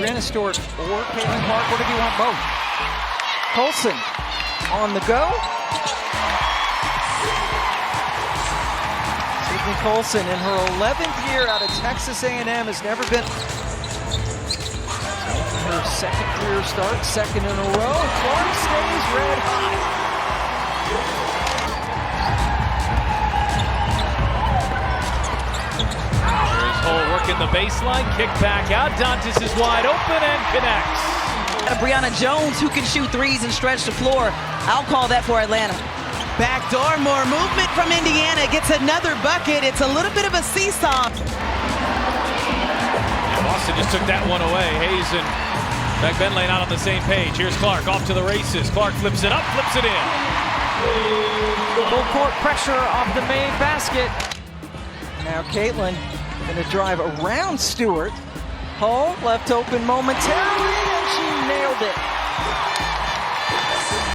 Brianna Stewart or Caitlin Clark, what if you want both? Colson on the go. Sydney Colson in her 11th year out of Texas A&M has never been her second career start, second in a row. Clark stays red hot. Here's Hull working the baseline, kick back out. Dantas is wide open and connects. Brianna Jones, who can shoot threes and stretch the floor. I'll call that for Atlanta. Backdoor, more movement from Indiana. Gets another bucket. It's a little bit of a seesaw. Boston just took that one away. Hayes and McBenlane out on the same page. Here's Clark off to the races. Clark flips it up, flips it in. Full court pressure off the main basket. Now Caitlin going to drive around Stewart. Hull left open momentarily, and she nailed it.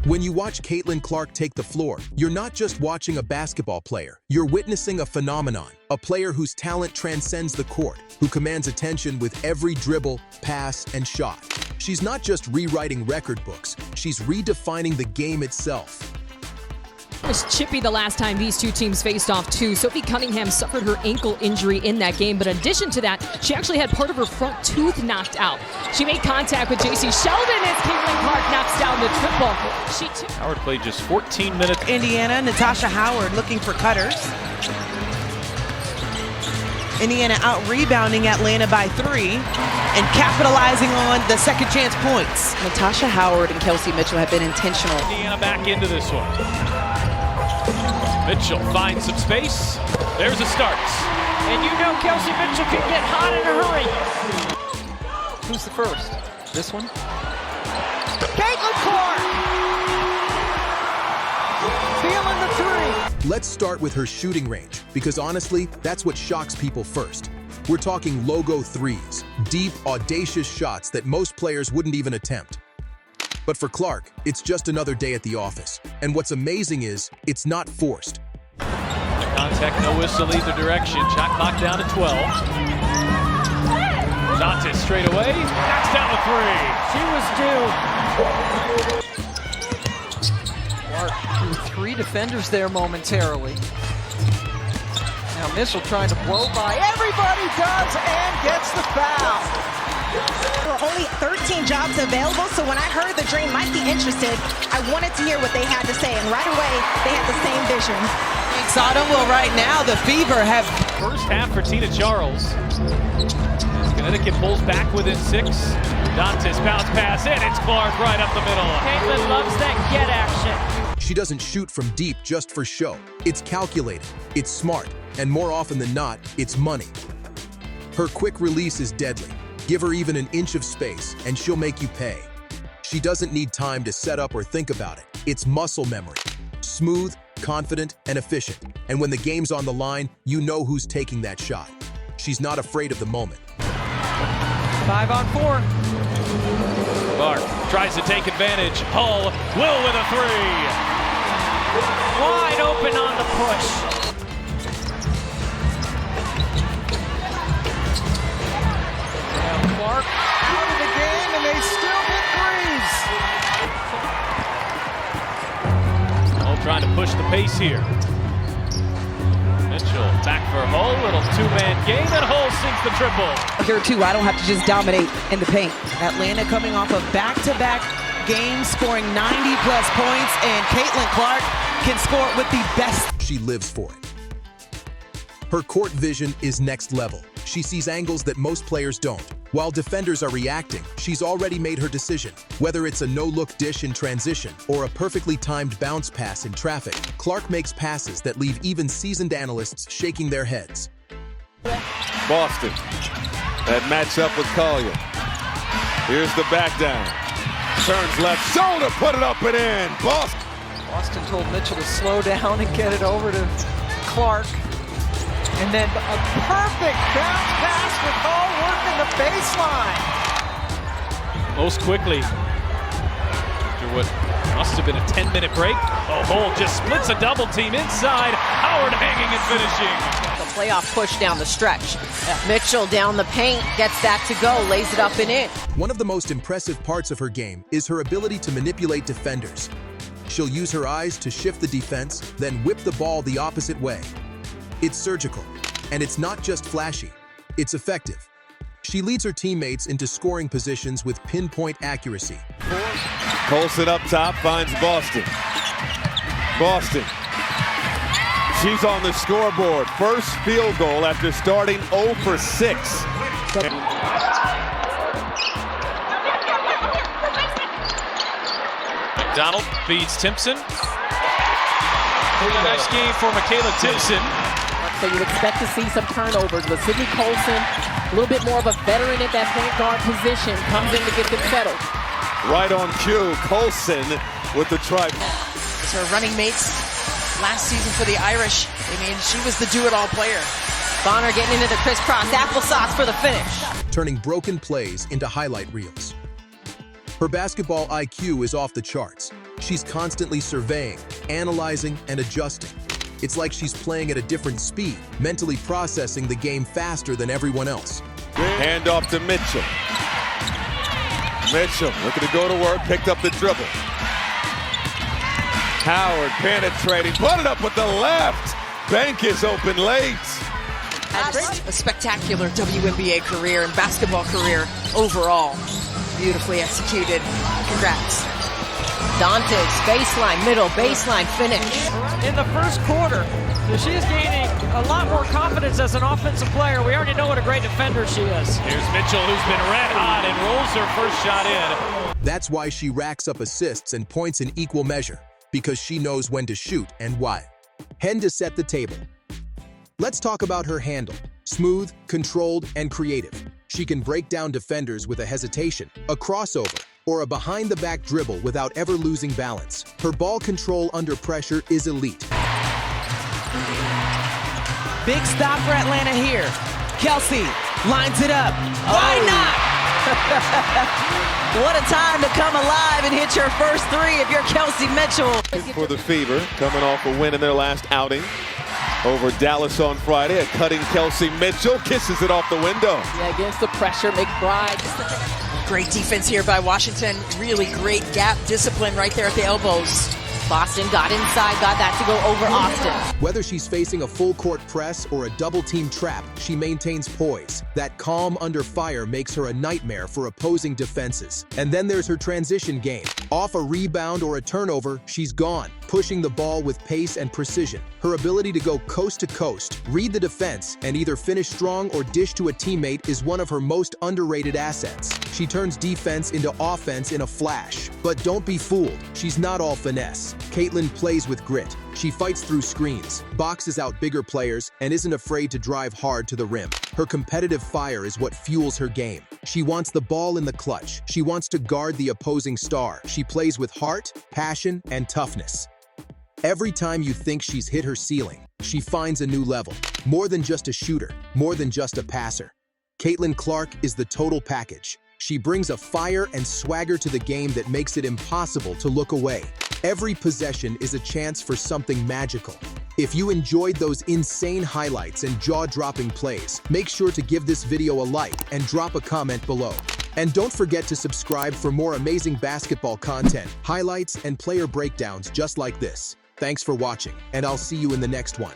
When you watch Caitlin Clark take the floor, you're not just watching a basketball player. You're witnessing a phenomenon, a player whose talent transcends the court, who commands attention with every dribble, pass, and shot. She's not just rewriting record books, she's redefining the game itself. It was chippy the last time these two teams faced off too. Sophie Cunningham suffered her ankle injury in that game, but in addition to that, she actually had part of her front tooth knocked out. She made contact with JC Sheldon as Caitlin Clark knocks down the triple. Howard played just 14 minutes. Indiana, Natasha Howard looking for cutters. Indiana out-rebounding Atlanta by 3 and capitalizing on the second chance points. Natasha Howard and Kelsey Mitchell have been intentional. Indiana back into this one. Mitchell finds some space. There's a start. And you know Kelsey Mitchell can get hot in a hurry. Who's the first? This one? Caitlin Clark! Feeling the three. Let's start with her shooting range, because honestly, that's what shocks people first. We're talking logo threes, deep, audacious shots that most players wouldn't even attempt. But for Clark, it's just another day at the office. And what's amazing is, it's not forced. Contact, no whistle either direction. Shot clock down to 12. Dantas straight away, knocks down the three. She was due. Clark threw 3 defenders there momentarily. Now Mitchell trying to blow by. Everybody does and gets the foul. There were only 13 jobs available, so when I heard the Dream might be interested, I wanted to hear what they had to say, and right away, they had the same vision. Thanks, Autumn. Well, right now, the Fever have... First half for Tina Charles. As Connecticut pulls back within 6. Dantas bounce pass in, it's Clark right up the middle. Caitlin loves that get action. She doesn't shoot from deep just for show. It's calculated, it's smart, and more often than not, it's money. Her quick release is deadly. Give her even an inch of space, and she'll make you pay. She doesn't need time to set up or think about it. It's muscle memory. Smooth, confident, and efficient. And when the game's on the line, you know who's taking that shot. She's not afraid of the moment. 5 on 4. Clark tries to take advantage. Hull will with a 3. Wide open on the push. Clark out of the game, and they still get threes. Hull trying to push the pace here. Mitchell back for Hull, little 2-man game, and Hull sinks the triple. Here too, I don't have to just dominate in the paint. Atlanta coming off of back-to-back games, scoring 90-plus points, and Caitlin Clark can score with the best. She lives for it. Her court vision is next level. She sees angles that most players don't. While defenders are reacting, she's already made her decision. Whether it's a no-look dish in transition or a perfectly timed bounce pass in traffic, Clark makes passes that leave even seasoned analysts shaking their heads. Boston, that match up with Collier. Here's the back down. Turns left shoulder, put it up and in. Boston told Mitchell to slow down and get it over to Clark. And then a perfect bounce pass with Hull working the baseline. Most quickly, after what must have been a 10-minute break, Hull just splits a double team inside. Howard hanging and finishing. The playoff push down the stretch. Mitchell down the paint, gets that to go, lays it up and in. One of the most impressive parts of her game is her ability to manipulate defenders. She'll use her eyes to shift the defense, then whip the ball the opposite way. It's surgical, and it's not just flashy, it's effective. She leads her teammates into scoring positions with pinpoint accuracy. Colson up top, finds Boston. Boston. She's on the scoreboard. First field goal after starting 0 for 6. McDonald beats Timpson. Nice game for Michaela Timpson. So you'd expect to see some turnovers, but Sydney Colson, a little bit more of a veteran at that point guard position, comes in to get them settled. Right on cue, Colson with the try. It's her running mates last season for the Irish. I mean, she was the do-it-all player. Bonner getting into the crisscross applesauce for the finish. Turning broken plays into highlight reels. Her basketball IQ is off the charts. She's constantly surveying, analyzing, and adjusting. It's like she's playing at a different speed, mentally processing the game faster than everyone else. Hand off to Mitchell. Mitchell looking to go to work, picked up the dribble. Howard penetrating, put it up with the left. Bank is open late. A spectacular WNBA career and basketball career overall. Beautifully executed. Congrats. Dantes, baseline, middle, baseline, finish. In the first quarter, so she's gaining a lot more confidence as an offensive player. We already know what a great defender she is. Here's Mitchell, who's been red hot and rolls her first shot in. That's why she racks up assists and points in equal measure, because she knows when to shoot and why. Hen to set the table. Let's talk about her handle. Smooth, controlled, and creative. She can break down defenders with a hesitation, a crossover, or a behind-the-back dribble without ever losing balance. Her ball control under pressure is elite. Big stop for Atlanta here. Kelsey lines it up. Why not? What a time to come alive and hit your first three if you're Kelsey Mitchell. For the Fever, coming off a win in their last outing over Dallas on Friday. A cutting Kelsey Mitchell, kisses it off the window. Yeah, against the pressure, McBride. Great defense here by Washington. Really great gap discipline right there at the elbows. Boston got inside, got that to go over Austin. Whether she's facing a full-court press or a double-team trap, she maintains poise. That calm under fire makes her a nightmare for opposing defenses. And then there's her transition game. Off a rebound or a turnover, she's gone, pushing the ball with pace and precision. Her ability to go coast to coast, read the defense, and either finish strong or dish to a teammate is one of her most underrated assets. She turns defense into offense in a flash. But don't be fooled, she's not all finesse. Caitlin plays with grit. She fights through screens, boxes out bigger players, and isn't afraid to drive hard to the rim. Her competitive fire is what fuels her game. She wants the ball in the clutch. She wants to guard the opposing star. She plays with heart, passion, and toughness. Every time you think she's hit her ceiling, she finds a new level. More than just a shooter, more than just a passer. Caitlin Clark is the total package. She brings a fire and swagger to the game that makes it impossible to look away. Every possession is a chance for something magical. If you enjoyed those insane highlights and jaw-dropping plays, make sure to give this video a like and drop a comment below. And don't forget to subscribe for more amazing basketball content, highlights, and player breakdowns just like this. Thanks for watching, and I'll see you in the next one.